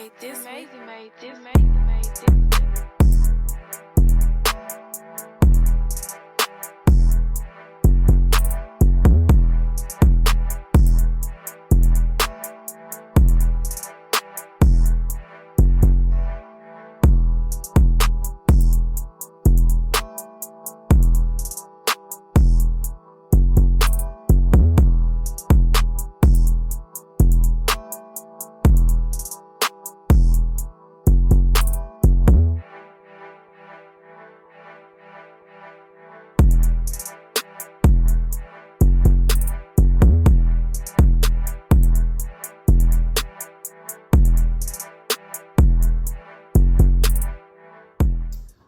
made this.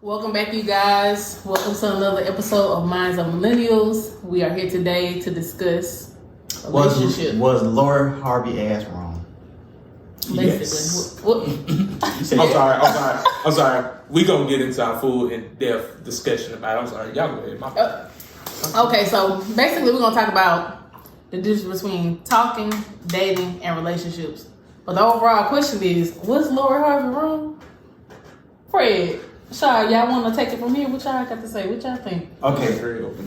Welcome back, you guys. Welcome to another episode of Minds of Millennials. We are here today to discuss a relationship. Was Lord Harvey ass wrong? Basically. Yes. What? I'm sorry. We gonna get into our full in-depth discussion about it. I'm sorry. Y'all go ahead. My fault. Okay, so basically we're going to talk about the difference between talking, dating, and relationships. But the overall question is, was Lord Harvey wrong? Fred, Shaw, y'all want to take it from here? What y'all got to say? What y'all think? Okay,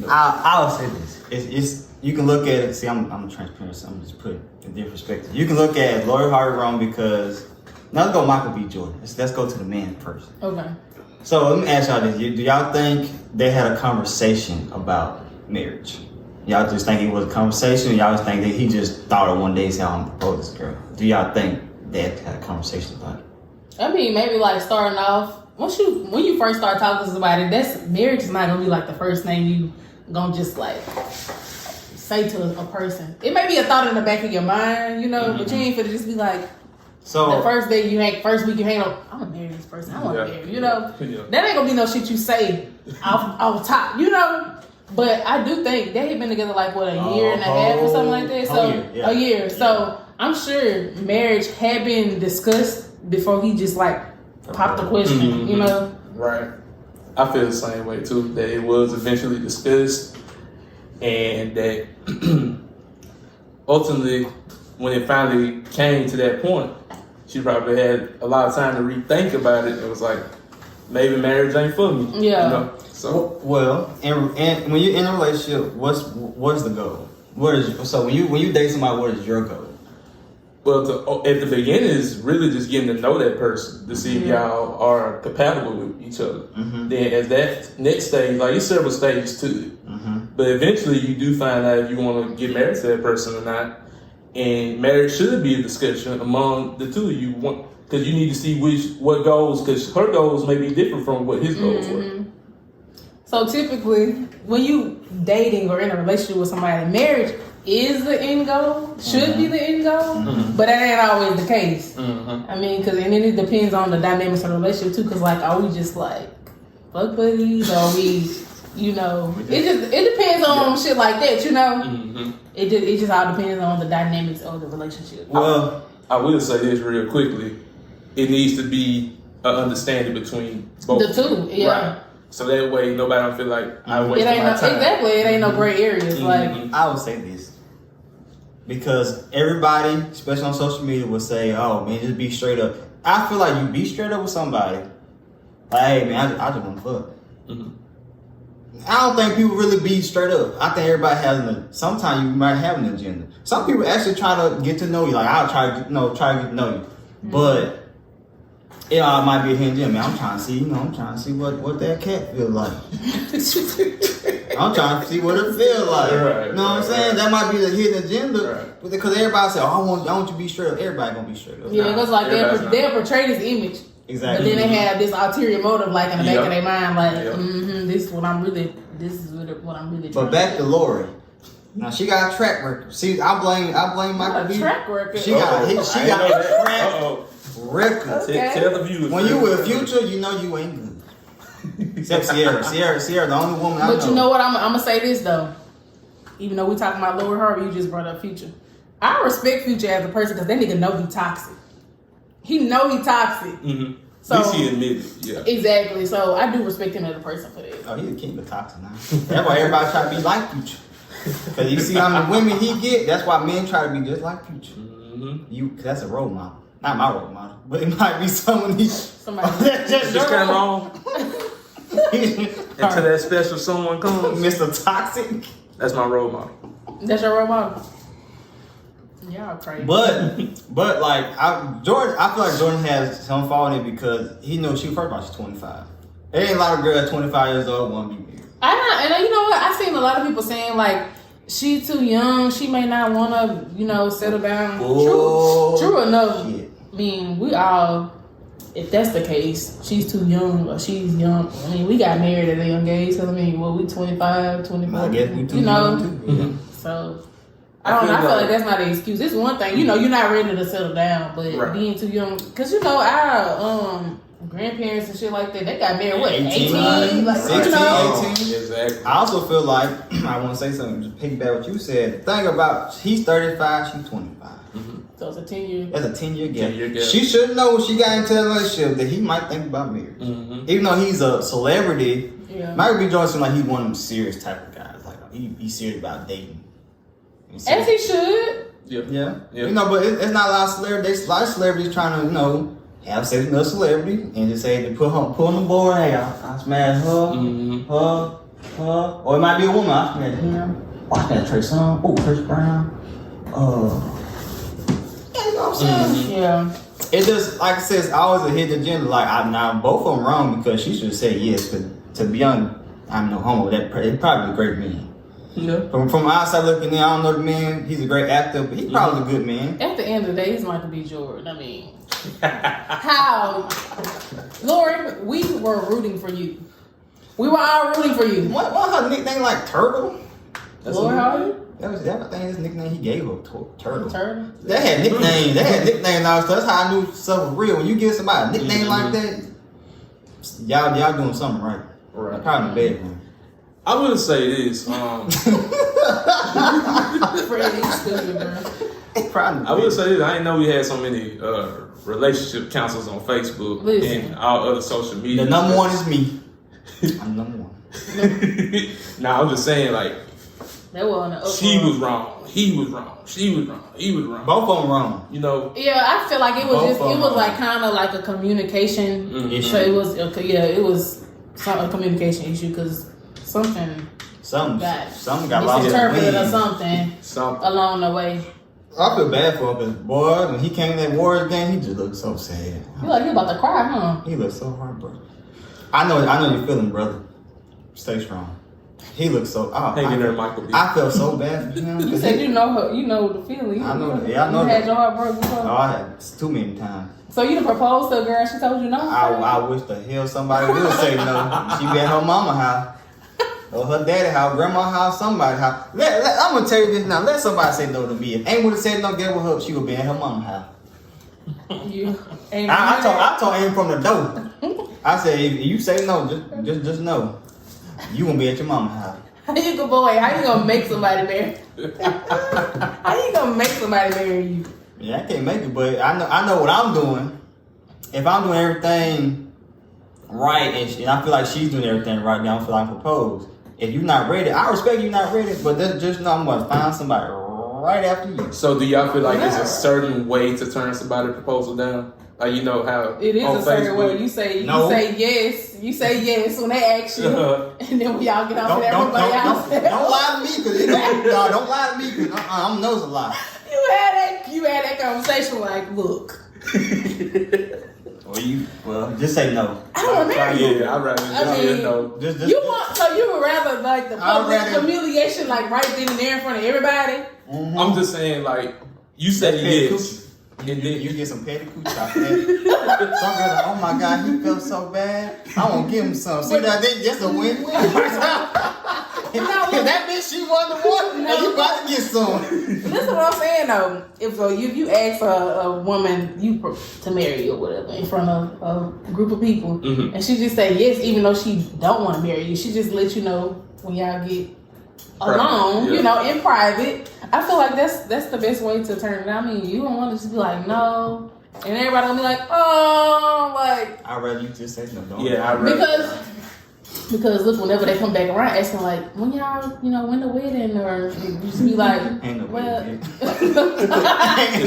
I'll say this. It's you can look at it. See, I'm transparent, so I'm just put it in different perspective. You can look at Lord Harvey wrong because now let's go Michael B. Jordan. Let's go to the man first. Okay. So let me ask y'all this: do y'all think they had a conversation about marriage? Y'all just think it was a conversation? Or y'all just think that he just thought of one day and said, "I'm gonna propose to this girl"? Do y'all think they had a conversation about it? I mean, maybe like starting off. When you first start talking to somebody, that's marriage is not gonna be like the first thing you gonna just like say to a person. It may be a thought in the back of your mind, you know, but you ain't finna just be like, so the first week you hang on, I'm gonna marry this person. I want to marry, you know. Yeah. That ain't gonna be no shit you say off top, you know. But I do think they had been together like what, a year and a half or something like that. So a year. So I'm sure marriage had been discussed before he just like popped the question, you know. Right. I feel the same way too. That it was eventually discussed, and that ultimately, when it finally came to that point, she probably had a lot of time to rethink about it. It was like, maybe marriage ain't for me. Yeah. You know? So and when you're in a relationship, what's the goal? When you date somebody, what is your goal? Well, at the beginning, is really just getting to know that person to see if y'all are compatible with each other. Mm-hmm. Then, as that next stage, like it's several stages to it, but eventually you do find out if you want to get married to that person or not. And marriage should be a discussion among the two of you, because you need to see what goals, because her goals may be different from what his goals were. So typically, when you dating or in a relationship with somebody, marriage is the end goal, should be the end goal, but that ain't always the case. I mean, because and then it depends on the dynamics of the relationship too. Because like, are we just like fuck buddies, or are we, you know, it depends on shit like that, you know. It just all depends on the dynamics of the relationship. Well, I will say this real quickly: it needs to be an understanding between both the two, yeah. Right. So that way nobody don't feel like I wasted It ain't my no, time. exactly. It ain't no gray areas. Like I would say this because everybody, especially on social media, will say, "Oh man, just be straight up." I feel like you be straight up with somebody. Like, hey man, I just want to fuck. I don't think people really be straight up. I think everybody has sometimes you might have an agenda. Some people actually try to get to know you. Like I'll try to get to know you, but it might be a hidden gem. Man, I'm trying to see, what that cat feel like. I'm trying to see what it feel like. Right, you know what I'm saying? Right. That might be the hidden agenda. Right. Because everybody say, "Oh, I want you to be straight up." Everybody gonna be straight up. yeah, because like they'll portray this image. Exactly. But then they have this ulterior motive, like in the back of their mind, like, this is what I'm really But trying back to to Lori. Now she got a track record. See, I blame Michael B. track record. She got a track record. Okay. Tell the viewers. When you with Future, you know you ain't good. Except Sierra, the only woman I know. But you know what? I'm gonna say this though. Even though we talking about Lord Harvey, you just brought up Future. I respect Future as a person because that nigga know he toxic. He know he toxic. So At least he admitted, yeah. Exactly. So I do respect him as a person for that. Oh, he's the king of toxic now. That's why everybody try to be like Future. Because you see how many women he get, that's why men try to be just like Future. That's a role model. Not my role model, but it might be somebody that's just came wrong. Until that special someone comes. Mr. Toxic. That's my role model. That's your role model. Y'all crazy. But like Jordan, I feel like Jordan has some fault in it because he knows she's 25. There ain't a lot of girls 25 years old want to be married. And you know what? I've seen a lot of people saying like she too young. She may not want to, settle down. True enough. Shit. I mean, we all. If that's the case, she's too young or she's young. I mean, we got married at a young age. So, I mean, we 25, 24. I guess we too young too. Yeah. So, I feel like that's not an excuse. It's one thing, you're not ready to settle down, but being too young. Because, our grandparents and shit like that, they got married, 18? Like, 18. Exactly. I also feel like, I want to say something, just piggyback what you said. The thing about, he's 35, she's 25. So it's a 10-year. That's a 10-year gap. She should know when she got into that relationship that he might think about marriage. Even though he's a celebrity, Michael B. Jordan seems like he's one of them serious type of guys. Like he's serious about dating. As he should. Yeah. But it's not a lot of celebrities. A lot of celebrities trying to, have sex with another celebrity and just say they put on the board. Hey, I smash her, or it might be a woman. I smash him. Oh, I smash Trey Songz. Oh, Chris Brown. You know what I'm saying? Yeah. It just, like I said, it's always a hidden agenda. Like, now both of them wrong because she should say yes. Because to be honest, I'm no homo. It's probably a great man. Yeah. From outside looking in, I don't know the man. He's a great actor, but he's probably a good man. At the end of the day, he's Michael B. Jordan. I mean, how? Lord, we were rooting for you. We were all rooting for you. What her nickname like Turtle? Lord Harvey? That was his nickname he gave her, Turtle. Turtle? They had nicknames. Now, so that's how I knew stuff was real. When you give somebody a nickname like that, y'all doing something right. Right. Probably in the bedroom. I would say this. I would say this. I didn't know we had so many relationship counselors on Facebook and all other social media. The number one is me. I'm number one. Nah, I'm just saying, like, she was wrong. He was wrong. She was wrong. He was wrong. Both of them wrong. Yeah, I feel like it was like kind of like a communication issue. It was a communication issue because something got lost misinterpreted or something along the way. I feel bad for him because, boy, when he came to that Warriors game, he just looked so sad. You about to cry, huh? He looked so heartbroken. I know you're feeling, brother. Stay strong. He looked so. Hanging there, Michael B. I felt so bad for him. You said you know the feeling. I know. Yeah, I know. You had your heart broken before? Oh, I had too many times. So you proposed to a girl? She told you no? I wish the hell somebody would say no. She be at her mama's house. Or her daddy house, grandma's house, somebody's house. I'm gonna tell you this now. Let somebody say no to me. If Amy would have said no, get with her, she would be at her mama's house. I told Amy from the door. I said, if you say no, just know. You gonna be at your mama's house. How you gonna make somebody marry? How you gonna make somebody marry you? Yeah, I can't make it, but I know what I'm doing. If I'm doing everything right, and I feel like she's doing everything right now, I feel like I propose. If you're not ready, I respect you not ready, but just know I'm gonna find somebody right after you. So do y'all feel like there's a certain way to turn somebody's proposal down? Like, you know how it is on a certain Facebook, way. You say yes. You say yes when they ask you, and then when y'all get off to everybody else. Don't lie to me, cause don't lie to me, cause I know it's a lie. You had that conversation like, look. Well, just say no. I don't want to marry you. Yeah, I'd rather just no. You would rather like the public humiliation, like right then and there in front of everybody. Mm-hmm. I'm just saying, like, you said yes. And then you get some petty coochie out there. Some girl like, oh my God, he felt so bad. I want to give him some. See that? That's a win-win. If that bitch, she won the one, and you about to get some. Listen what I'm saying though. If you ask a woman to marry you or whatever in front of a group of people, and she just say yes, even though she don't want to marry you, she just let you know when y'all get alone, in private. I feel like that's the best way to turn it. I mean, you don't want to just be like no, and everybody gonna be like, oh, like. I'd rather you just say no. Because Because look, whenever they come back around asking like, when y'all, when the wedding, or you just be like, Ain't no well, There's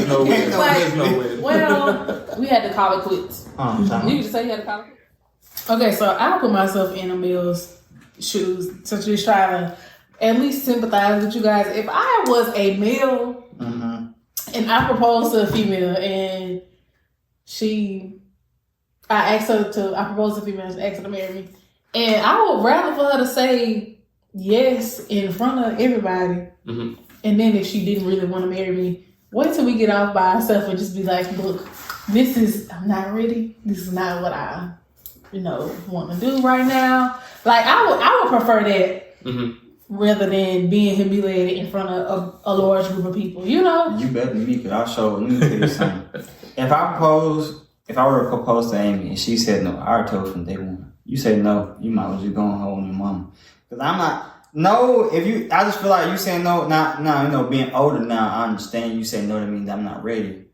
no way. There's no way. well, we had to call it quits. You just say you had to call it quits. Okay, so I'll put myself in a male's shoes to just try to at least sympathize with you guys. If I was a male and I proposed to a female and I proposed to a female and asked her to marry me, and I would rather for her to say yes in front of everybody, and then if she didn't really want to marry me, wait till we get off by ourselves and just be like, look, I'm not ready. This is not what I, want to do right now. Like, I would prefer that rather than being humiliated in front of a large group of people, You better than me, because I'll show. Let me tell you something. If I were to propose to Amy and she said no, I would tell her from day one. You say no, you might as well just go home with your mama. Because I'm not, no, I just feel like you saying no, now, being older now, I understand you say no to me, that I'm not ready.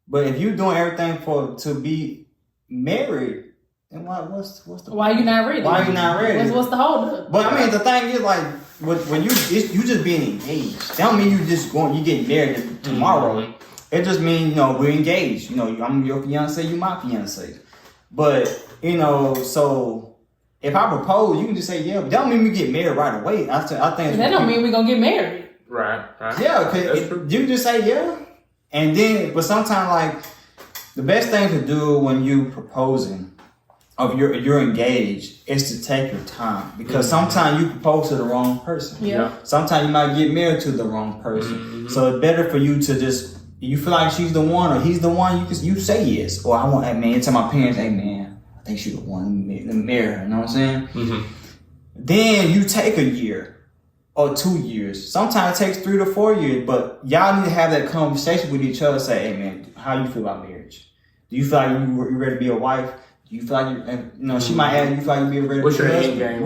But if you're doing everything to be married, then what's the why you not ready? Why you not ready? What's the hold up? But I mean, the thing is, like, when you just being engaged, that don't mean you get married tomorrow. It just means, we're engaged. I'm your fiance, you my fiance. But, so if I propose, you can just say yeah, but that don't mean we get married right away. I think that don't mean we're going to get married. Right. Yeah, because you just say yeah. And then, but sometimes, like, the best thing to do when you proposing, if you're engaged, is to take your time. Because sometimes you propose to the wrong person. Yeah. Sometimes you might get married to the wrong person. So it's better for you to just, you feel like she's the one or he's the one, you say yes. Or I want that man, tell my parents, hey man, I think she's the one in the mirror, you know what I'm saying? Then you take a year or 2 years. Sometimes it takes 3 to 4 years, but y'all need to have that conversation with each other. Say, hey man, how you feel about marriage? Do you feel like you're ready to be a wife? Do you feel like she might ask you, feel like you be ready What's to your be end game? You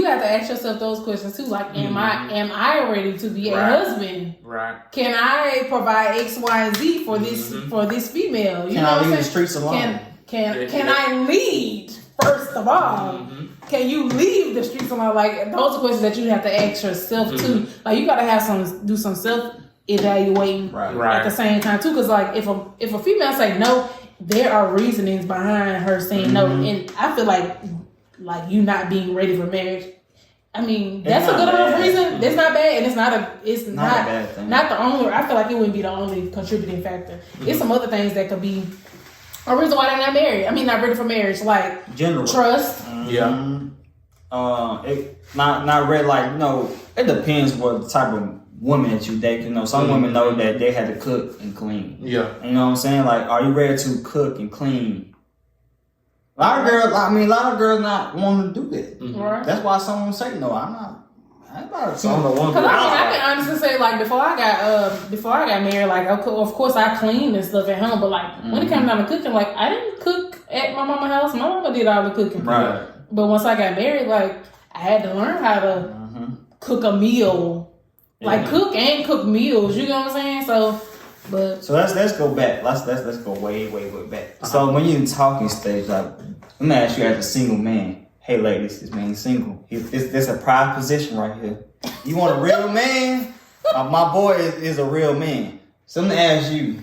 gotta ask yourself those questions too. Like, am I ready to be a husband? Right. Can I provide X, Y, and Z for this female? Can I leave the streets alone? Can I lead? First of all, can you leave the streets alone? Like, those are questions that you have to ask yourself too. Like, you gotta do some self evaluating at the same time too. Because like, if a female say no, there are reasonings behind her saying no, and I feel like you not being ready for marriage. I mean, that's a good enough reason. That's not bad, and it's not a bad thing. Not the only. I feel like it wouldn't be the only contributing factor. It's some other things that could be a reason why they're not married. I mean, not ready for marriage, like general trust. Not ready. Like, it depends what type of woman that you date. Some women know that they had to cook and clean. Yeah. You know what I'm saying? Like, are you ready to cook and clean? A lot of girls not wanting to do that. Right. That's why someone say no. I'm not. I ain't about to. Because I can honestly say, like, before I got married, like, of course I cleaned and stuff at home, but like when it came down to cooking, like, I didn't cook at my mama's house. My mama did all the cooking. Right. But once I got married, like, I had to learn how to cook a meal. Like, cook and cook meals, you know what I'm saying? So let's go back. Let's go way back. So when you're in talking stage, like, let me ask you as a single man. Hey ladies, this man's single. This a pride position right here. You want a real man? My boy is a real man. So let me ask you,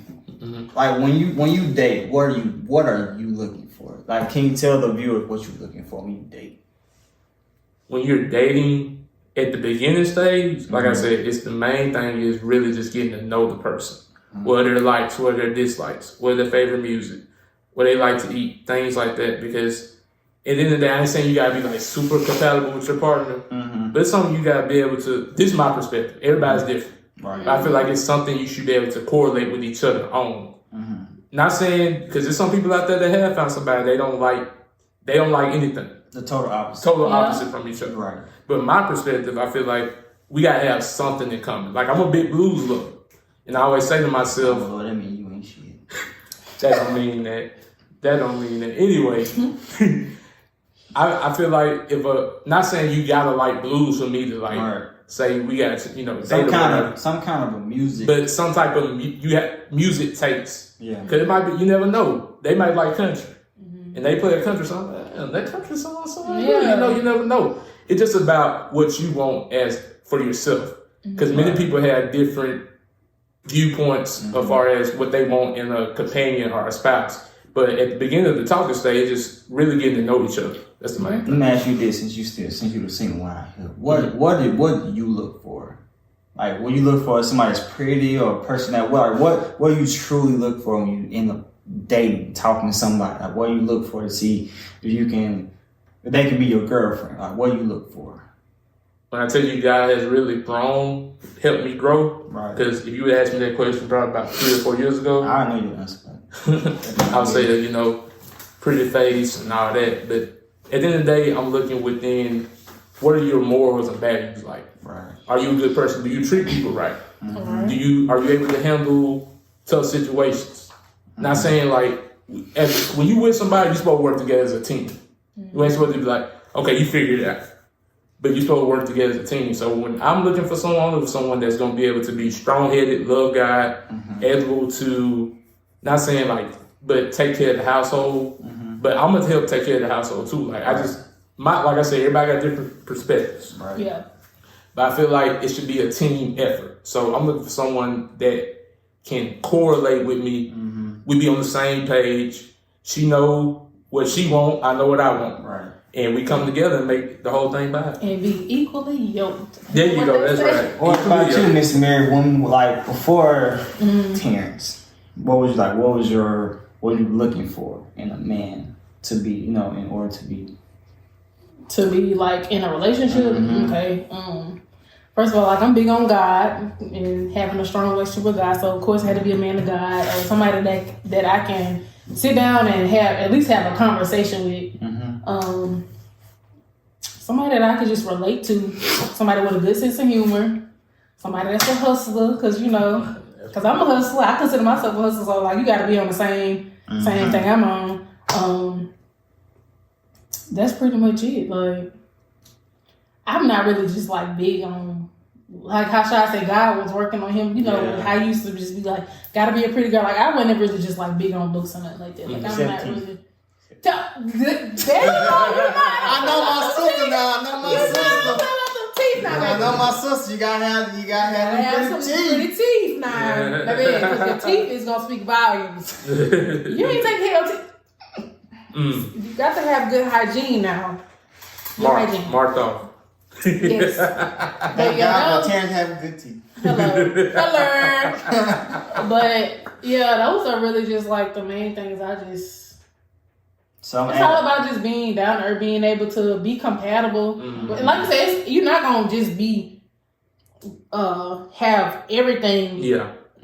like, when you date, what are you looking for? Like, can you tell the viewers what you're looking for when you date? When you're dating, at the beginning stage, like I said, it's the main thing is really just getting to know the person. What are their likes, what are their dislikes, what are their favorite music, what they like to eat, things like that. Because at the end of the day, I ain't saying you gotta be like super compatible with your partner, but it's something you gotta be able to, this is my perspective, everybody's different. Right. I feel like it's something you should be able to correlate with each other on. Not saying, because there's some people out there that have found somebody they don't like anything. The total opposite. Total opposite from each other. Right. But my perspective, I feel like we gotta have something in common. Like, I'm a big blues lover, and I always say to myself, "Oh, that mean you ain't shit." That don't mean that. Anyway, I feel like not saying you gotta like blues for me to like say we got to some kind of a music, but some type of music taste. Yeah, because it might be, you never know, they might like country. and they play a country song. That country song, you never know. It's just about what you want as for yourself, because many people have different viewpoints as far as what they want in a companion or a spouse. But at the beginning of the talking stage, it's really getting to know each other. That's the main thing. Let me ask you this: since you were single out here, what do you look for? Like, what you look for is somebody that's pretty or a person that what do you truly look for when you end up dating, talking to somebody? Like, what do you look for to see if they can be your girlfriend? Like, what do you look for? When I tell you God has really grown, helped me grow, because if you would ask me that question probably about 3 or 4 years ago, I know you answer that. I would say that, pretty face and all that. But at the end of the day, I'm looking within, what are your morals and values like? Right. Are you a good person? Do you treat people right? Mm-hmm. Are you able to handle tough situations? Not saying like, when you with somebody, you're supposed to work together as a team. You ain't supposed to be like, okay, you figure it out. But you're supposed to work together as a team. So when I'm looking for someone that's going to be able to be strong-headed, love God, able to, not saying like, but take care of the household. But I'm going to help take care of the household too. Like like I said, everybody got different perspectives. Right. Yeah. But I feel like it should be a team effort. So I'm looking for someone that can correlate with me. We be on the same page. She know what she want. I know what I want. Right. And we come together and make the whole thing by. And be equally yoked. There you go. That's right. What about you, Miss Married Woman? Like before Terrence, what was you looking for in a man to be? In order to be like in a relationship. Okay. First of all, like I'm big on God and having a strong relationship with God. So of course, it had to be a man of God or somebody that I can sit down and at least have a conversation with. Somebody that I could just relate to. Somebody with a good sense of humor. Somebody that's a hustler, because I'm a hustler. I consider myself a hustler. So like you got to be on the same thing I'm on. That's pretty much it. Like I'm not really just like big on, like how should I say, God was working on him. How he used to just be like, gotta be a pretty girl. Like I wasn't really just like big on looks or nothing like that. Like I'm not really. I know my sister now. I know my sister. You gotta have some pretty pretty teeth now. Because your teeth is gonna speak volumes. You ain't taking care of teeth. You got to have good hygiene now. Marked off. Yes. Thank God for Terrence having good teeth. Hello. But yeah, those are really just like the main things. It's all about just being down to earth, being able to be compatible. Like I said, you're not gonna just be have everything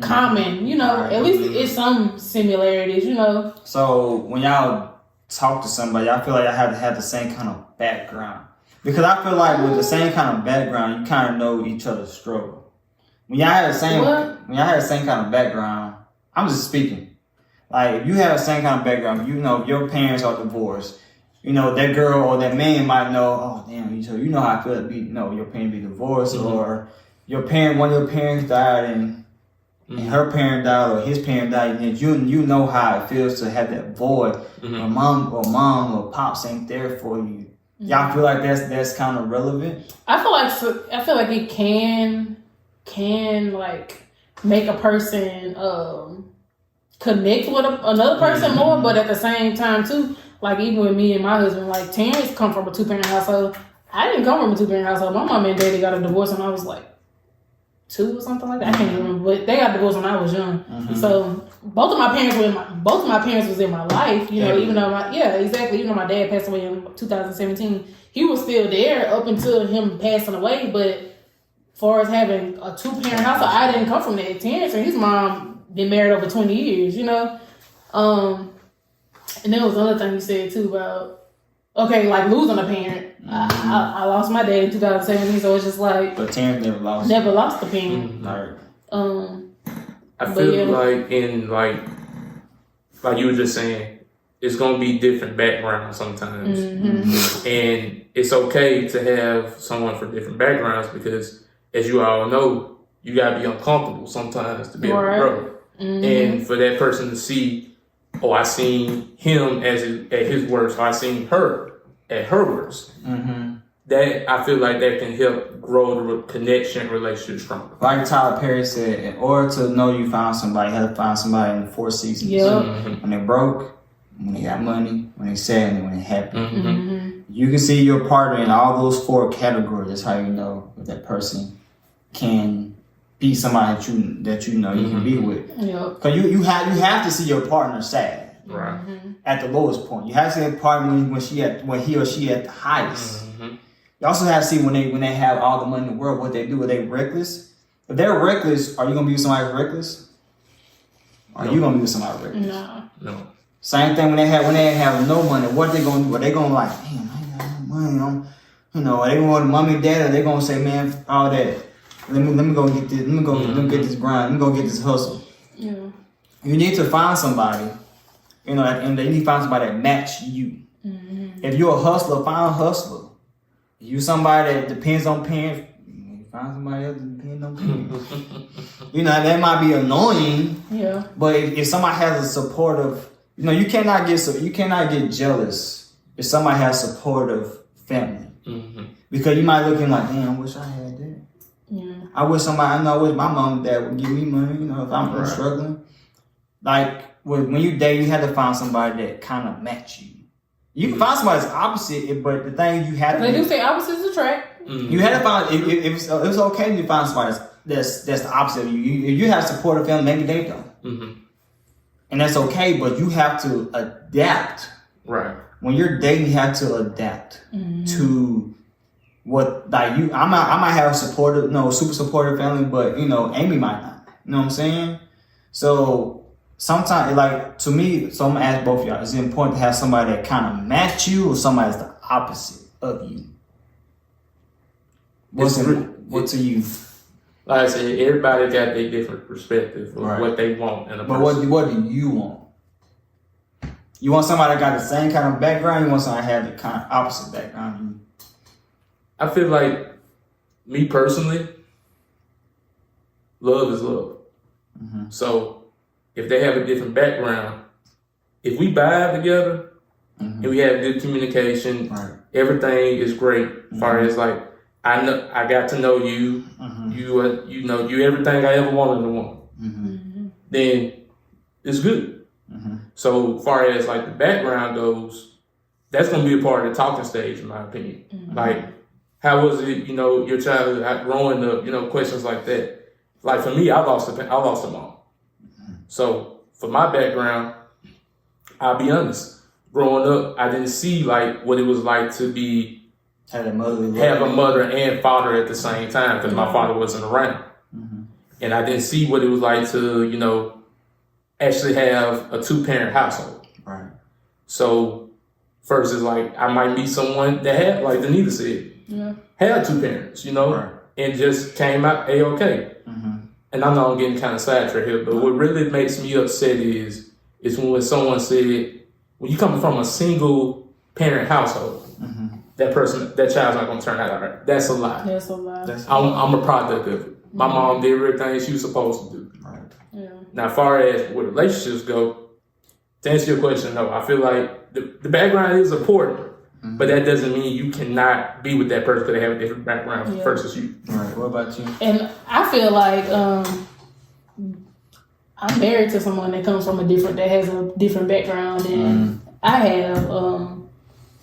common. At least it's some similarities. So when y'all talk to somebody, I feel like I have to have the same kind of background, because I feel like with the same kind of background, you kind of know each other's struggle. When y'all have the same kind of background, I'm just speaking. Like, if you have the same kind of background, if your parents are divorced, that girl or that man might know, oh, damn, you know how I feel to be, your parents be divorced, or one of your parents died and her parent died or his parent died, and you know how it feels to have that void, or mom or pops ain't there for you. Y'all feel like that's kind of relevant? I feel like it can like make a person, connect with another person more, but at the same time too, like even with me and my husband, like Terrence come from a 2-parent household. I didn't come from a 2-parent household. My mom and daddy got a divorce when I was like 2 or something like that. I can't remember, but they got divorced when I was young. So both of my parents was in my life. Even though even though my dad passed away in 2017, he was still there up until him passing away. But as far as having a 2-parent household, I didn't come from that. Terrence and his mom been married over 20 years, And there was another thing you said too about, like losing a parent. I lost my dad in 2017, so it's just like. But Terrence never lost a parent. I feel like like you were just saying, it's gonna be different backgrounds sometimes, and it's okay to have someone from different backgrounds, because, as you all know, you gotta be uncomfortable sometimes to be able to grow. And for that person to see or I seen him at his worst, or I seen her at her worst. That I feel like that can help grow the connection relationship stronger. Like Tyler Perry said, in order to know you found somebody, you have to find somebody in the 4 seasons. When they're broke, when they got money, when they're sad, and when they're happy. You can see your partner in all those 4 categories. That's how you know if that person can be somebody that you know you can be with. Because you have to see your partner sad. Right. At the lowest point. You have to see your partner when he or she at the highest. You also have to see when they have all the money in the world, what they do. Are they reckless? If they're reckless, are you gonna be with somebody reckless? Or are you gonna be with somebody reckless? No. Same thing when they have no money. What are they gonna do? Are they gonna like, damn, I ain't got no money? Are they gonna go to mommy and dad? Or they gonna say, man, all that. Let me go get this. Let me go get this grind. Let me go get this hustle. Yeah. You need to find somebody. And you need to find somebody that match you. If you're a hustler, find a hustler. If you're somebody that depends on parents, find somebody else that depends on parents. That might be annoying. Yeah. But if somebody has a supportive, you cannot get jealous if somebody has supportive family. Because you might look in like, damn, I wish I had that. Yeah. I wish my mom and dad would give me money, if I'm struggling. Like when you date, you have to find somebody that kind of match you. You can find somebody that's opposite, but the thing you have to do say opposites attract. You had to find if it's okay to find somebody that's the opposite of you. If you have supportive family, maybe they don't, and that's okay. But you have to adapt. Right. When you're dating, you have to adapt to what I might have super supportive family, but Amy might not. You know what I'm saying? So. Sometimes, to me, so I'm going to ask both of y'all, is it important to have somebody that kind of match you or somebody that's the opposite of you? What to you? Like I said, everybody got their different perspective of what they want in a person. But what do you want? You want somebody that got the same kind of background? You want somebody that have the kind of opposite background? I feel like, me personally, love is love. So, if they have a different background, if we vibe together and we have good communication, everything is great. As far as I got to know you, you everything I ever wanted in a woman. Then it's good. So far as the background goes, that's gonna be a part of the talking stage, in my opinion. Like, how was it, your childhood growing up, questions like that. Like for me, I lost a mom. So, for my background, I'll be honest. Growing up, I didn't see what it was like to have a mother and father at the same time because my father wasn't around, and I didn't see what it was like to actually have a 2-parent household. Right. So, first is I might meet someone that had, like Danita said, had 2 parents, and just came out A-okay. And I know I'm getting kind of sidetracked here, but what really makes me upset is when someone said, when you come from a single parent household, that child's not going to turn out all right. That's a lie. That's a lie. I'm a product of it. My mom did everything she was supposed to do. Right. Yeah. Now, as far as where relationships go, to answer your question, no, I feel like the background is important. But that doesn't mean you cannot be with that person because they have a different background versus you. All right. What about you? And I feel like I'm married to someone that has a different background than I have.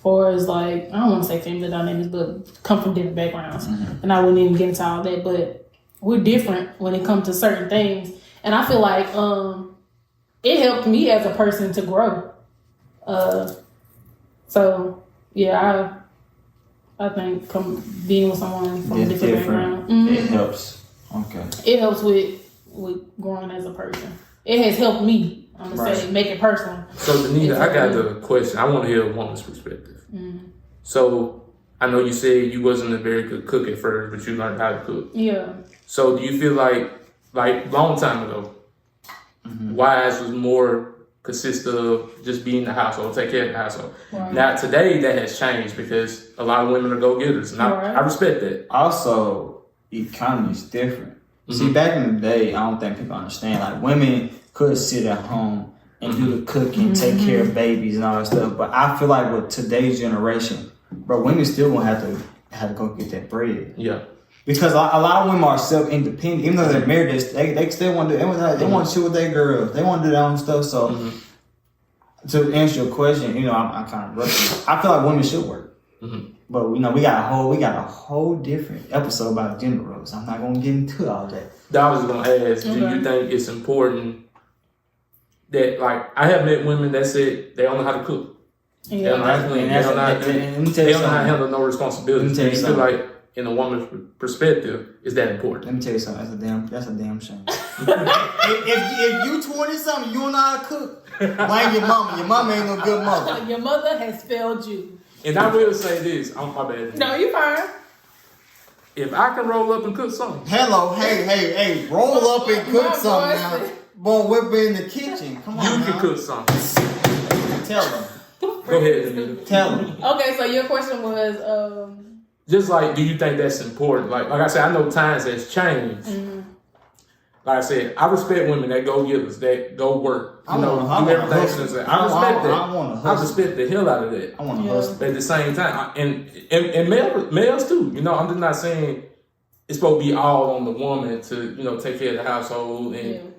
Or as I don't want to say family dynamics, but come from different backgrounds. And I wouldn't even get into all that, but we're different when it comes to certain things. And I feel like it helped me as a person to grow. So. Yeah, I think being with someone from a different background. It helps. Okay. It helps with growing as a person. It has helped me. I'm gonna say make it personal. So Danita, I got the question. I want to hear a woman's perspective. So I know you said you wasn't a very good cook at first, but you learned how to cook. Yeah. So do you feel like long time ago, wives was more consist of just being in the household, take care of the household. Right. Now today that has changed because a lot of women are go-getters, and I respect that. Also, economy is different. See, back in the day, I don't think people understand. Women could sit at home and do the cooking, take care of babies and all that stuff. But I feel like with today's generation, bro, women still gonna have to go get that bread. Yeah. Because a lot of women are self-independent, even though they're married, they still want to do. They want to chill with their girls. They want to do their own stuff. So, to answer your question, I'm kind of rushing. I feel like women should work, but we got a whole different episode about gender roles. I'm not gonna get into all that. I was gonna ask, do you think it's important that, like, I have met women that said they don't know how to cook. Yeah. They don't know how to handle no responsibilities. And you feel like, in a woman's perspective, is that important? Let me tell you something. That's a damn shame. if you 20-something, you don't know how to cook, blame your mama. Your mama ain't no good mother. Your mother has failed you. And I will say this. My bad. No, you fine. If I can roll up and cook something. Hello, hey, roll up and cook something now. Boy, we're in the kitchen. Come on, you can cook something. Tell them. Go ahead, Anita. Tell them. Okay, so your question was, just like, do you think that's important? Like I said, I know times has changed. Like I said, I respect women that go getters, that go work. Do everything. I respect the hell out of that. I want to hustle. But at the same time, and males too. I'm just not saying it's supposed to be all on the woman to take care of the household. And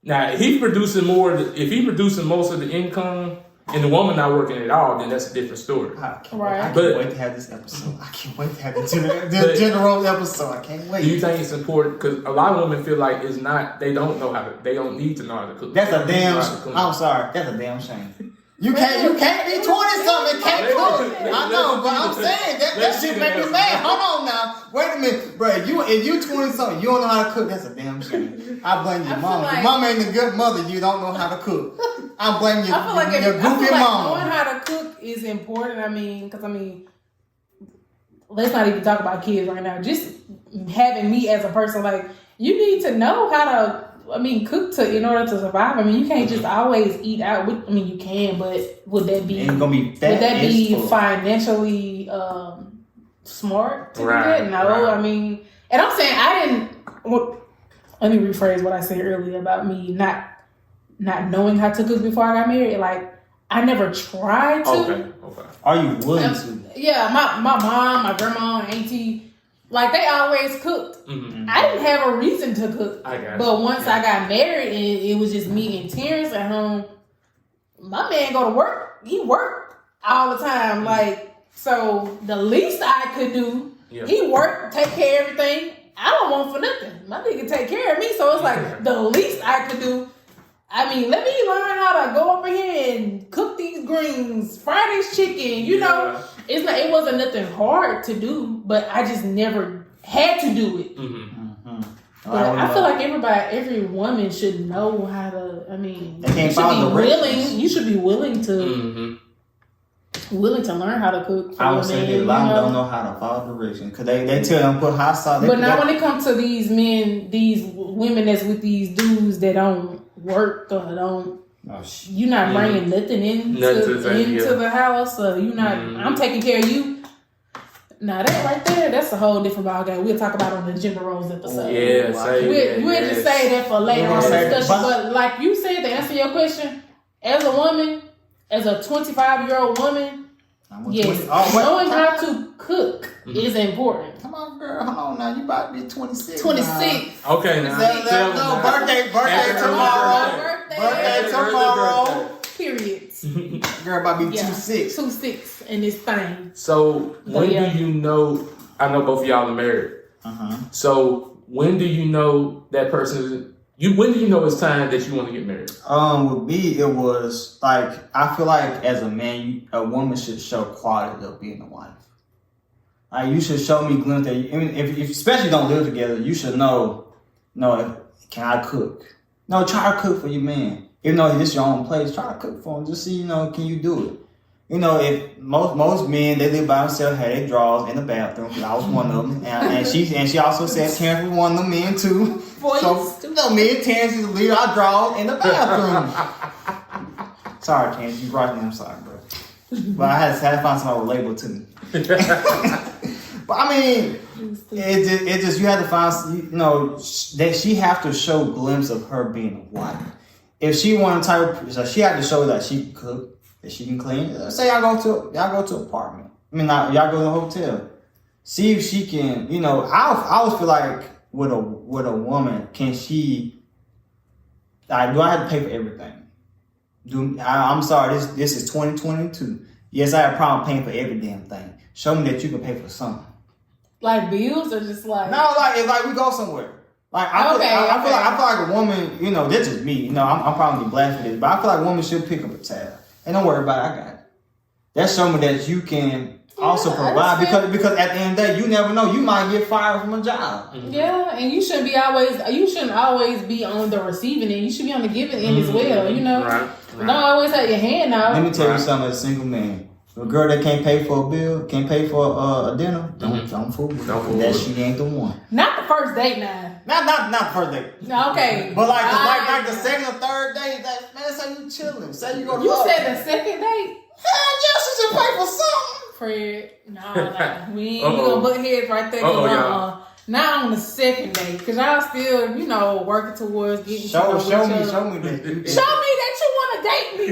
now, if he's producing most of the income, and the woman not working at all, then that's a different story. I can't wait to have this episode. I can't wait to have the general episode. I can't wait. Do you think it's important? Because a lot of women feel like it's not. They don't need to know how to cook. That's a damn. I'm sorry. That's a damn shame. You can't be 20-something and can't cook. I know, but I'm saying that shit make me mad. Hold on now. Wait a minute, bro. If you 20-something, you don't know how to cook. That's a damn shame. I blame your mama. Your mama ain't a good mother. You don't know how to cook. I'm blaming your goofy mama. Knowing how to cook is important. Let's not even talk about kids right now. Just having me as a person, like, you need to know how to. Cook in order to survive. You can't just always eat out. You can, but would that be? Ain't gonna be fat. Would that be financially smart to do that? No, right. And I'm saying let me rephrase what I said earlier about me not knowing how to cook before I got married. Like, I never tried to. Okay. Are you willing to? Yeah, my mom, my grandma, and auntie. Like, they always cooked. I didn't have a reason to cook. But once I got married and it was just me and Terrence at home, my man go to work. He worked all the time. Like, so the least I could do, he worked, take care of everything. I don't want for nothing. My nigga take care of me. So it's like the least I could do. Let me learn how to go over here and cook these greens, fry this chicken, It wasn't nothing hard to do, but I just never had to do it. But I feel like every woman should know how to. You should be willing to learn how to cook. I would say that a lot of them don't know how to follow directions because they tell them put hot sauce. But now when it comes to these women that's with these dudes that don't work or don't. You're not bringing nothing into the house, so you're not. I'm taking care of you. Now that right there, that's a whole different ballgame. We'll talk about on the gender roles episode. We'll just say that for later on discussion. But like you said, to answer your question, as a woman, as a 25-year-old woman, yes, knowing how to cook is important. Come on, girl. Hold on now. You about to be 26. 26. Okay, now. Birthday tomorrow. Birthday tomorrow. Period. Girl about to be 26. 26 in this thing. So when do you know? I know both of y'all are married. So when do you know that person? When do you know it's time that you want to get married? With me, it was like I feel like as a man, a woman should show quality of being a wife. Like, you should show me glimpse that. If especially don't live together, you should know. Can I cook? No, try to cook for your man. Even though this is your own place, try to cook for him. Just see, can you do it? If most men, they live by themselves, had their drawers in the bathroom. I was one of them, and she also said Terrence was one of the men too. So me and Terrence used to leave our drawers in the bathroom. Sorry, Terrence, you brought me. I'm sorry, bro. But I had to find somebody relatable to me. But it just you have to find that she have to show glimpse of her being a wife. if she wanted type, so she had to show that she can cook, that she can clean. Say y'all go to an apartment. I mean, y'all go to a hotel. See if she can. You know, I always feel like with a woman, can she? Like, do I have to pay for everything? I'm sorry. This is 2022. Yes, I have a problem paying for every damn thing. Show me that you can pay for something. Like bills or just like no, like we go somewhere. Like I feel like a woman, you know, that's just me. You know, I'm probably blasted for this, but I feel like a woman should pick up a tab. And don't worry about it, I got it. That show me that you can also provide because at the end of the day, you never know. You might get fired from a job. Mm-hmm. Yeah, and you shouldn't always be on the receiving end. You should be on the giving end as well, you know. Right. Don't always have your hand out. Let me tell you something as a single man. A girl that can't pay for a bill, can't pay for a dinner, don't fool with her. That she ain't the one. Not the first date now. Not the first date. No, okay. But like the second or third date, man, say you chilling. Say you go to You said the second date? Hell yeah, she should pay for something. Fred, no, we ain't gonna butt heads right there. Not on the second date, because y'all still, you know, working towards getting show me that. Show me that you want to date me.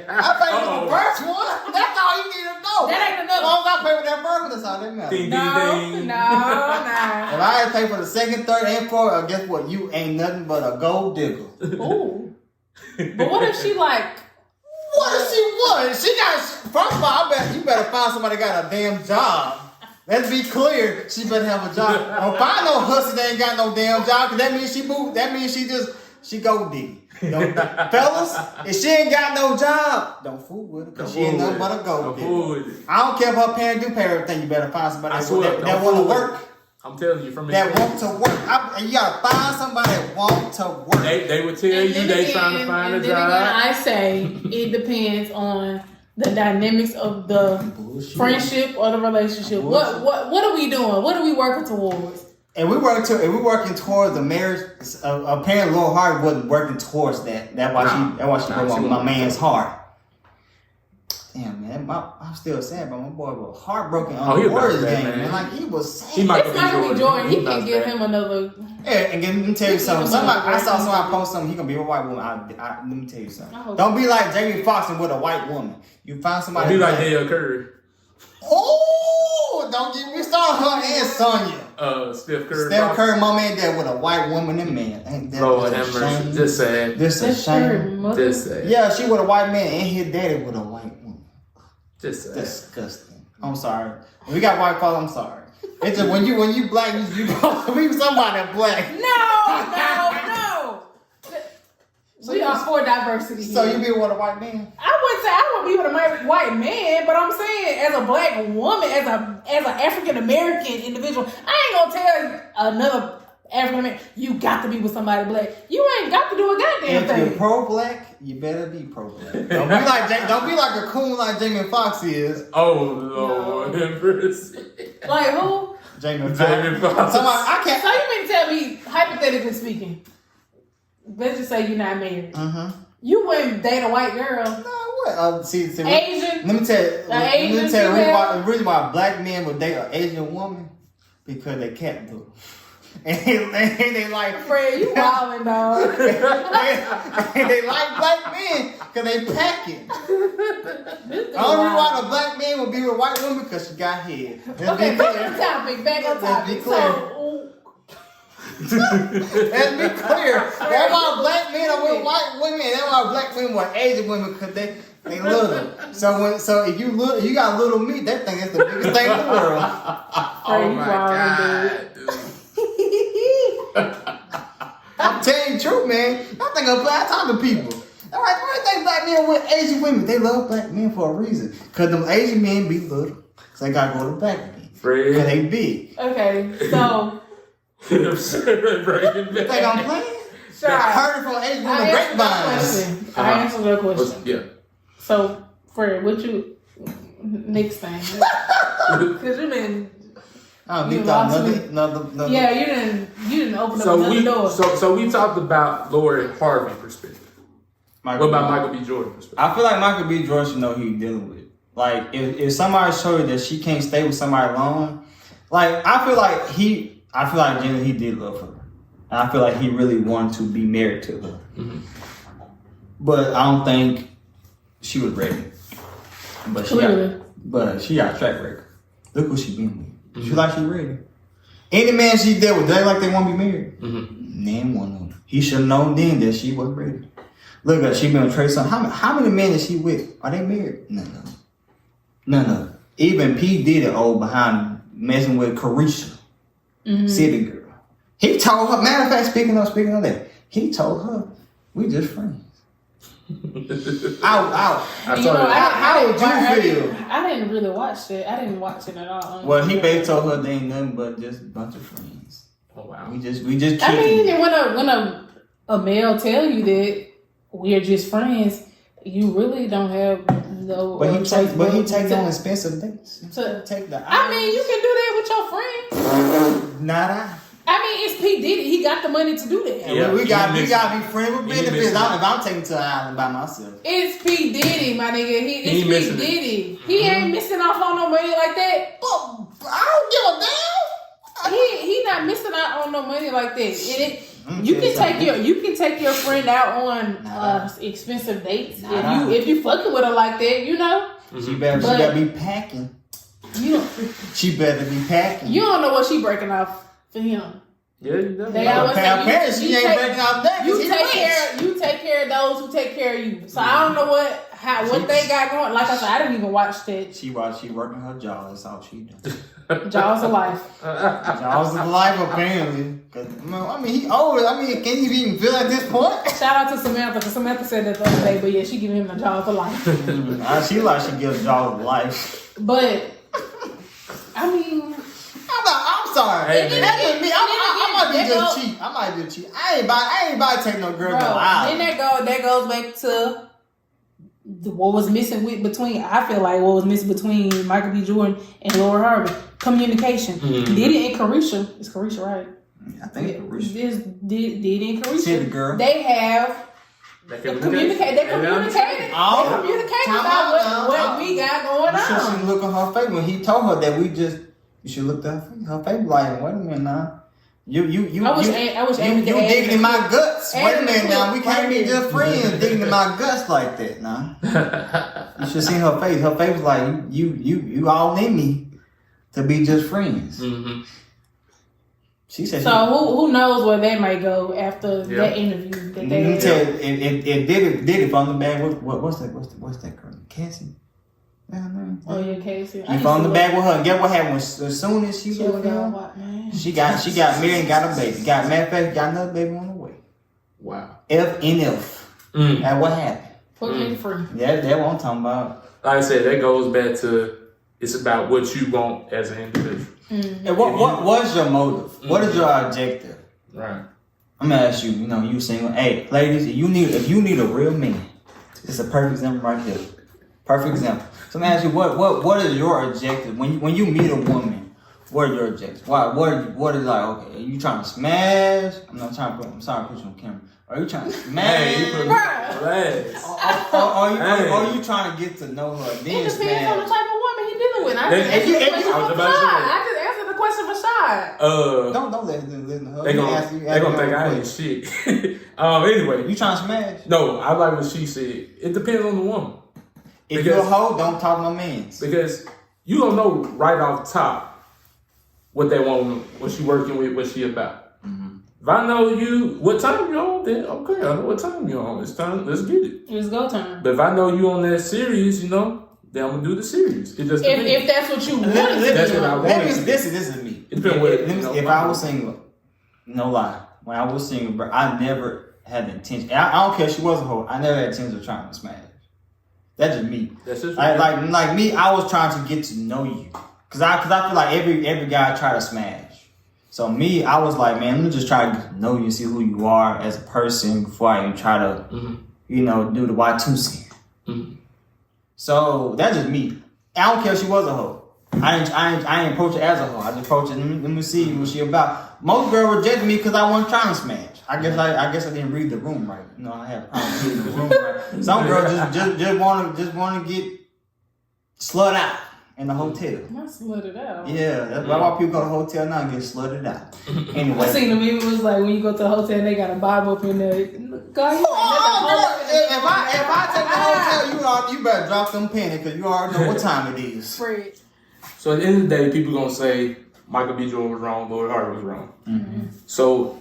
I paid for the first one. That's all you need to know. That ain't enough. As long as I pay for that first one, that's all that matters. No. If I had to pay for the second, third, and fourth, guess what? You ain't nothing but a gold digger. Ooh. But what if she like? What if she was? She got. First of all, I bet you better find somebody that got a damn job. Let's be clear. She better have a job. Don't find no hussy that ain't got no damn job, because that means she moved. That means she go digging. Fellas, if she ain't got no job, don't fool with her, because she ain't nothing but a gold digger. I don't care if her parents do pay everything. You better find somebody that want to work. I'm telling you from that want to work. You gotta find somebody that want to work. They would tell you they trying to find a job. I say it depends on the dynamics of the friendship or the relationship. What are we doing? What are we working towards? And we working towards the marriage. Apparently, Lord Harvey wasn't working towards that. That's why she broke my man's heart. Damn, man, I'm still sad, but my boy was heartbroken on the Warriors game, man. Like, he was sad. It's Michael B. Jordan. He can give him another. Yeah, and let me tell you something. I saw somebody post something. He gonna be a white woman. Let me tell you something. Don't be like Jamie Foxx with a white woman. You find somebody. Be like Daniel Curry. Oh, don't get me started. Her and Sonya. Steph Curry. Steph Curry, mom and dad with a white woman and man. Ain't that Lord have mercy. Just sad. This a shame. Just sad. Yeah, she with a white man and his daddy with a white woman. Just sad. Disgusting. I'm sorry. We got white folks. I'm sorry. It's just when you black, you be somebody black. No. So we are for diversity. So you be with a white man? I wouldn't say I would be with a white man, but I'm saying as a black woman, as an African American individual, I ain't gonna tell another African American you got to be with somebody black. You ain't got to do a goddamn thing. If you're pro black, you better be pro black. Don't be like a coon like Jamie Foxx is. Oh Lord, like who? Jamie Foxx. I can't. So you mean to tell me, hypothetically speaking, let's just say you're not married. You wouldn't date a white girl. No, what? Asian. Let me tell you the reason why black men would date an Asian woman, because they can't do it. And they like Fred, you wildin', dog. and they like black men because they packing. The only reason why the black man would be with a white woman because she got head. Okay, back on topic. Let's be clear. Let's be clear. That's why black men are with white women. That's why black women with Asian women, because they little. So if you got little meat, that thing is the biggest thing in the world. Oh my God. I'm telling you the truth, man. I think I'm glad I talk to people. All right, why do you think black men with Asian women? They love black men for a reason. Because them Asian men be little. So they got to go to black men. Because they big. Okay, so. You think I'm playing? Sure. I heard it from Asian women grapevines. I answered your question. Yeah. So, Fred, what you. Next thing. Because you been. Another. Yeah, you didn't open up another door. So we talked about Lori Harvey perspective. What about Michael B. Jordan perspective? I feel like Michael B. Jordan should know who he's dealing with. Like, if somebody showed her that she can't stay with somebody long, like, I feel like genuinely he did love her. And I feel like he really wanted to be married to her. But I don't think she was ready. But she got a track record. Look what she been with. She like she ready. Any man she dealt with, they like they want to be married. Name one of them. He should have known then that she was ready. Look at she been with Trey Songz. How many men is she with? Are they married? None of them. Even P Diddy behind messing with Carisha, City Girl. He told her. Matter of fact, speaking of that, he told her we just friends. How would you feel? I didn't really watch it. I didn't watch it at all. Well, he basically told her they ain't nothing but just a bunch of friends. Oh wow. We just. I mean, when a male tell you that we're just friends, you really don't have no. But he take on expensive dates. Take the. I mean, you can do that with your friends. Not I. I mean, it's P Diddy. He got the money to do that. Yeah, we got to be friends with benefits. If I'm taking to an island by myself, it's P Diddy, my nigga. It's P Diddy. He ain't missing off on no money like that. Oh, I don't give a damn. He not missing out on no money like that. You can take your friend out on expensive dates if you fucking with her like that, you know. She better be packing. She better be packing. You don't know what she breaking off for him. Yeah, you know. They always say you ain't breaking off that. You take care of those who take care of you. So I don't know what they got going. Like I said, I didn't even watch that. She working her jaw. That's all she does. Jaws of life. Jaws of life, apparently. I mean, he old. I mean, can you even feel at this point? Shout out to Samantha, because Samantha said that the other day. But yeah, she giving him the jaws of life. She gives jaws of life. But I mean, I'm sorry. Hey, I might be just cheap. I ain't about to take no girl to the island. Then that goes back to what was missing between. I feel like what was missing between Michael B. Jordan and Laura Harvey. Communication. Diddy and Carisha. It's Carisha, right? I think Carisha. Diddy and Carisha. See the girl. They have. They communicate about what we got going on. She look on her face when he told her that you should look at her face like, wait a minute now. You digging in my guts. Wait a minute now. We can't be just friends digging in my guts like that now. You should see her face. Her face was like, you all need me to be just friends. Mm-hmm. She said. So who knows where they might go after that interview that they had. It did it from the bag. What's that girl? Cassie. Oh yeah, Casey. You found the bag with her. And get what happened as soon as she was gone. She got married and got a baby. Matter of fact, got another baby on the way. Wow. F. That's what happened. Put me free. Yeah, that's what I'm talking about. Like I said, that goes back to it's about what you want as an individual. Mm-hmm. And what's your motive? Mm-hmm. What is your objective? Right. I'm gonna ask you. You single? Hey, ladies, if you need a real man, it's a perfect example right here. Perfect example. So I'm gonna ask you, what is your objective when you meet a woman? What are your objectives? What is like? Okay, are you trying to smash? I'm sorry to put you on camera. Are you trying to smash? Hey, you put me Are you trying to get to know her? Then it depends on the type of woman he's dealing with. I just answered the question for Shad. Don't let them listen to her. They gonna think I ain't shit. Anyway, you trying to smash? No, I like what she said. It depends on the woman. If you're a hoe, don't talk no mans. Because you don't know right off top what they want, what she working with, what she about. Mm-hmm. If I know what time you on, then okay, I know what time you on. It's time, let's get it. It's go time. But if I know you on that series, then I'm gonna do the series. It just if that's what you want. That's what I want. This is me. It depends if I was single, no lie, when I was single, bro, I never had the intention. I don't care if she was a hoe. I never had the intention of trying to smash. That's just me. That's just like me. I was trying to get to know you, cause I feel like every guy try to smash. So me, I was like, man, let me just try to get to know you, see who you are as a person before I even try to, do the Y2C. Mm-hmm. So that's just me. I don't care if she was a hoe. I ain't approach her as a hoe. I just approach her. Let me see what she about. Most girls rejected me because I wasn't trying to smash. I guess I didn't read the room right. I had problems reading the room right. Some girls just want to get slut out in the hotel. Not slutted out. Yeah, that's why people go to the hotel now and get slutted out. Anyway, I seen the meme. It was like when you go to the hotel and they got a Bible up in there. If I take the hotel, you better drop them pennies because you already know what time it is. Fred. So at the end of the day, people gonna say Michael B. Jordan was wrong, Lord Harvey was wrong. Mm-hmm. So,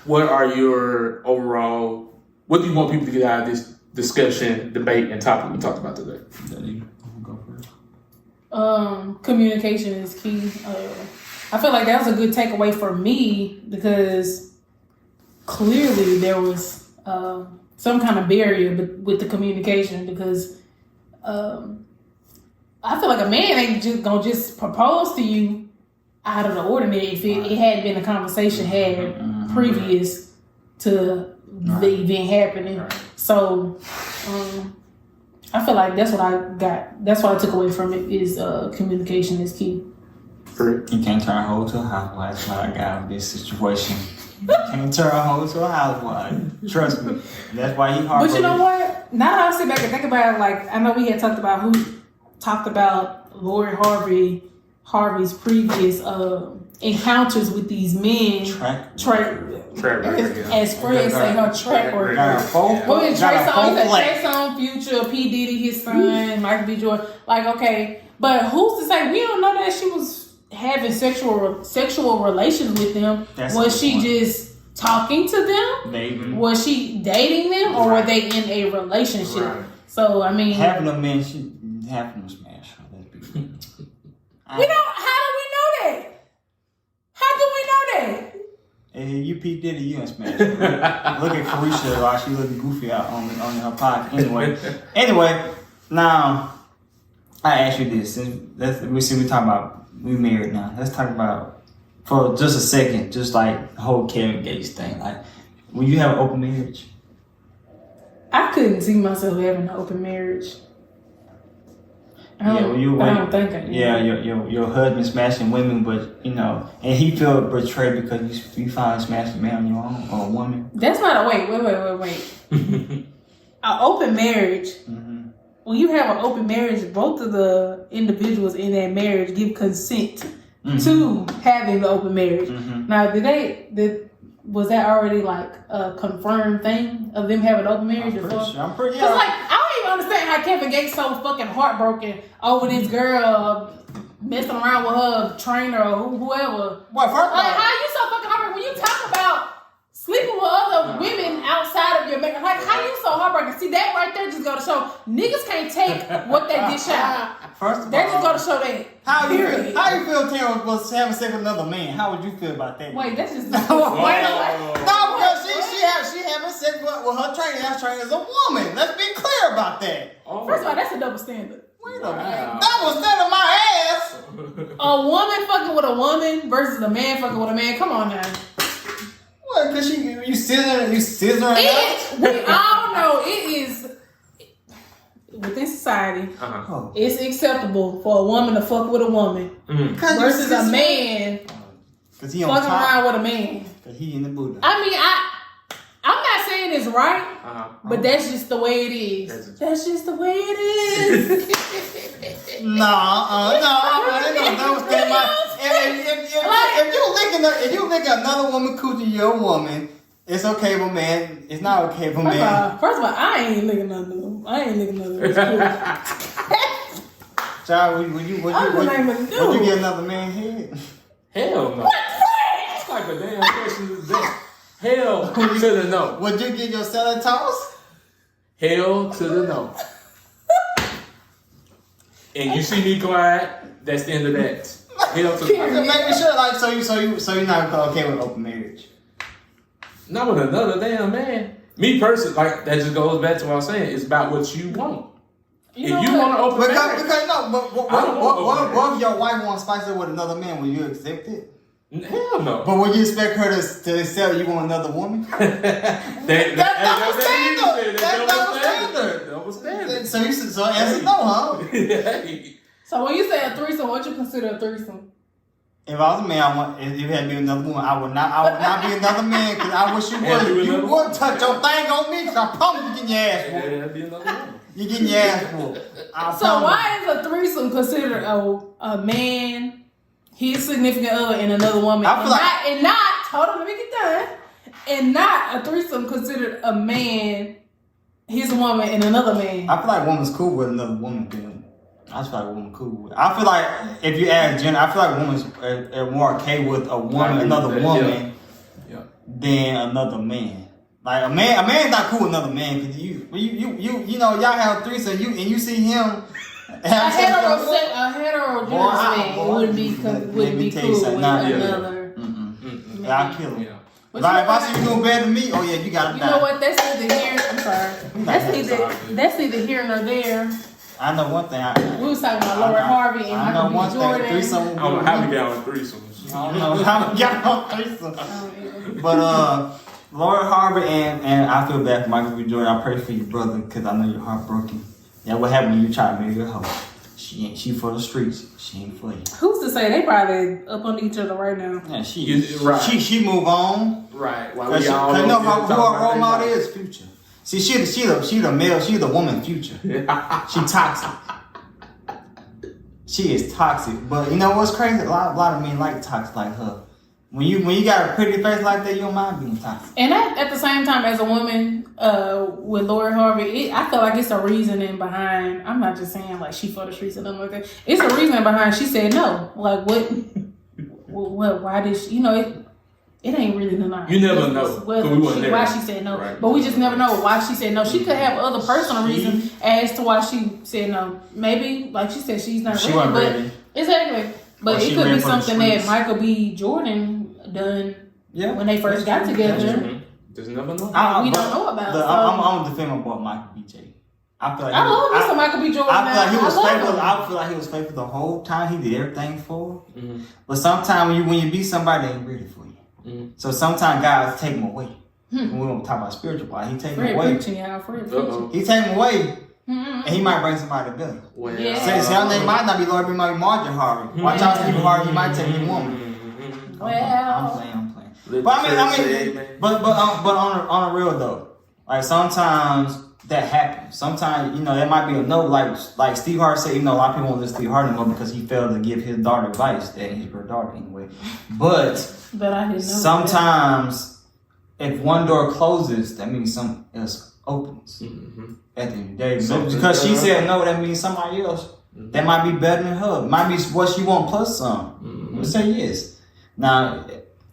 what are your overall? What do you want people to get out of this discussion, debate, and topic we talked about today? Go first. Communication is key. I feel like that was a good takeaway for me because clearly there was some kind of barrier with the communication because I feel like a man ain't just gonna just propose to you out of the ordinary if it had been a conversation had previous to the event happening. Right. So I feel like that's what I got. That's what I took away from it is communication is key. You can't turn a hoe to a housewife. That's what I got out of this situation. You can't turn a hoe to a housewife. Trust me. That's why he hard. But you know what? Now that I sit back and think about it, like I know we had talked about Lord Harvey's previous encounters with these men. Track record. As Fred said, her track record. Trey Songz, Future, P. Diddy, his son, Michael B. Jordan. Like, okay, but who's to say we don't know that she was having sexual relations with them? Was she just talking to them? Maybe. Was she dating them, or were they in a relationship? Right. So I mean, having them men, having them smash. We don't. How do we know that? How do we know that? Hey, you P. Diddy, you ain't smash. Look at Carisha while she looking goofy out on her podcast. Anyway, now I ask you this. We talk about we married now. Let's talk about for just a second, just like the whole Kevin Gates thing. Like, when you have an open marriage, I couldn't see myself having an open marriage. I don't think I do. Yeah, your husband smashing women, but you know, and he feel betrayed because you finally smashed a man on your own or a woman. That's not a wait. An open marriage. Mm-hmm. When you have an open marriage, both of the individuals in that marriage give consent to having the open marriage. Mm-hmm. Now, was that already like a confirmed thing of them having open marriage? I'm pretty sure. Like, I don't even understand how Kevin Gates so fucking heartbroken over this girl messing around with her trainer or whoever. What? First of all, how you so fucking heartbroken when you talk about sleeping with other women outside of your marriage? Like, how you so heartbroken? See, that right there just go to show niggas can't take what they dish out. First of all, that just go to show that. How you feel Taryn was having sex with another man? How would you feel about that? Wait, that's just no, because she having sex with her trainer. That trainer is a woman. Let's be clear about that. First of all, that's a double standard. Wait a minute. Double standard my ass. A woman fucking with a woman versus a man fucking with a man. Come on now. What? Because you scissoring it. We all know it is within society. It's acceptable for a woman to fuck with a woman versus a man fucking around with a man. Because he in the Buddha. I mean, I'm not saying it's right, but that's just the way it is. That's just the way it is. If you lick another woman coochie, your woman, it's okay, but man, it's not okay, but man. First of all, I ain't licking another woman's coochie. Child, would you get another man head? Hell no. It's like a damn question is that. Hell to the no. Would you get your salad toss? Hell to the no. And you see me quiet, that's the end of that. Hell to the no. I'm making sure, like, so you're not okay with open marriage? Not with another damn man. Me personally, like, that just goes back to what I was saying. It's about what you want. If you want to open marriage. What if your wife wants to spice it with another man? Will you accept it? Hell no. But would you expect her to accept you want another woman? That's double standard. So answer no, huh? So when you say a threesome, what you consider a threesome? If I was a man, if you had to be another woman, I would not be another man because I wish you would. You would touch your thing on me because I promise you getting your ass whooped. That'd be another woman. You're getting your ass whooped. So why is a threesome considered a man, his significant other, and another woman, hold on, let me get done, and not a threesome considered a man, his woman, and another man. I feel like woman's cool with another woman. Then I just feel like woman cool with. I feel like if you add gender, I feel like woman's are more okay with a woman, another woman, than another man. Like a man's not cool with another man because you know y'all have threesome and you see him. A hetero man would be cool with another. Yeah, I kill him. If I see you doing better than me, oh yeah, you gotta die. You know what? That's neither here. I'm sorry. That's neither here nor there. I know one thing. We was talking about Lord Harvey and Michael B. Jordan. I don't know how we got on threesomes. I don't know how we got on threesomes. But Lord Harvey and I feel bad for Michael B. Jordan. I pray for you, brother, because I know you're heartbroken. Yeah, what happened when you try to marry a hoe? She for the streets. She ain't for you. Who's to say they probably up on each other right now? Yeah, she move on. Right. Cause you know who our role model is? Future. See, she the male. She the woman. Future. She toxic. She is toxic. But you know what's crazy? A lot of men like toxic like her. When you got a pretty face like that, you don't mind being toxic. And at the same time, as a woman, with Lori Harvey, I feel like it's a reasoning behind. I'm not just saying like she for the streets and nothing like that. It's a reasoning behind. She said no. Like what? Why did she? You know it ain't really no. You never know why she said no. Right. But we just never know why she said no. She could have other personal reasons as to why she said no. Maybe like she said she's not ready. Exactly. But it could be something that Michael B. Jordan done when they first got together. Just never know. We don't know about it. I'm gonna defend my boy Michael B. J. I love Mr. Michael B. Jordan. I feel like he was faithful. I feel like he was faithful the whole time. He did everything for her. Mm-hmm. But sometimes when you beat somebody, they ain't ready for you. Mm-hmm. So sometimes God take him away. When we don't talk about spiritual part, he take him away. He take him away. Mm-hmm. And he might bring somebody to billion. Well, so your name might not be Lord, it might be Margin Harvey. Watch out, Stephen Harvey. He might take your woman. I'm playing. But I mean, but on a real though, like sometimes that happens. Sometimes there might be a no. Like Steve Harvey said, a lot of people won't listen to Steve Harvey anymore because he failed to give his daughter advice. That he's her daughter anyway. But I didn't know sometimes if one door closes, that means something else opens. Mm-hmm. At the end of the day, because she said no, that means somebody else that might be better than her. Might be what she want plus some. Mm-hmm. Say yes. Now,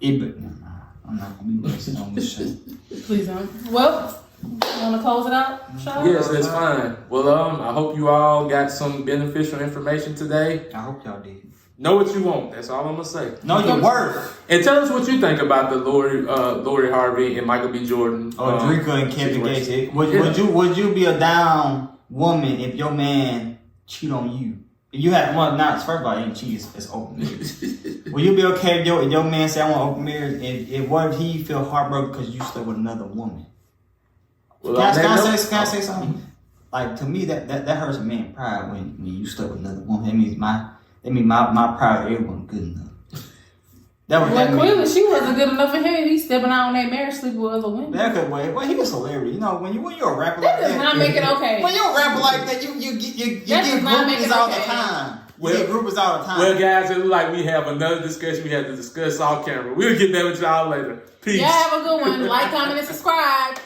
I'm not gonna be wasting on this show. Please don't. Well, you want to close it out, Sean? Yes, that's fine. Well, I hope you all got some beneficial information today. I hope y'all did. Know what you want. That's all I'm gonna say. Know your worth. And tell us what you think about the Lori Harvey and Michael B. Jordan. Drika and Kevin Gates. Would you be a down woman if your man cheat on you? If you had first of all, ain't cheat, it's open marriage. Will you be okay if your man say I want open marriage? If what if he feel heartbroken because you slept with another woman? Well, can I say something? Like to me that hurts a man's pride when you slept with another woman. That means my pride area wasn't good enough. Clearly she wasn't good enough for him. He's stepping out on that marriage, sleeping with other women. Well, he was hilarious. When you're a rapper that does not make it okay. When you're a rapper like that, you get groupies all the time. Groupies all the time. Well, guys, it looks like we have another discussion we have to discuss off camera. We'll get back with y'all later. Peace. Yeah, have a good one. Like, comment, and subscribe.